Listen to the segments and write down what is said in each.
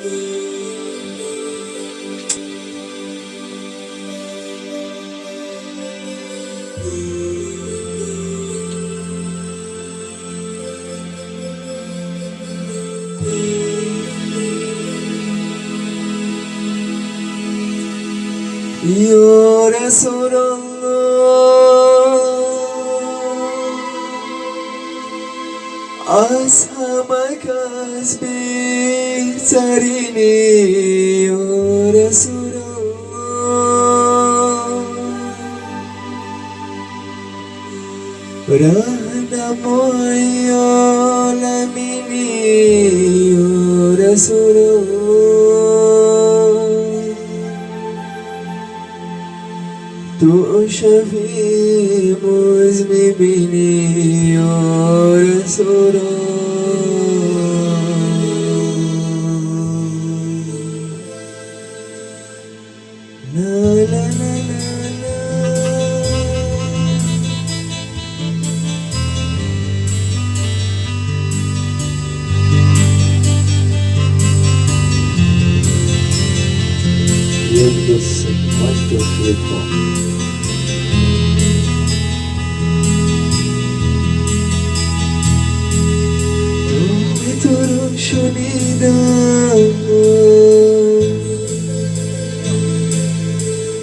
Ya Resulallah, ashabak bihtarini ya Resulallah, rahnamoy alamini ya Resulallah, tu shafi muzmibini ya Resulallah. La la la la la. Yıldızsın, başka turun şunida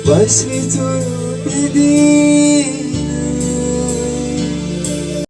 basri turun bidi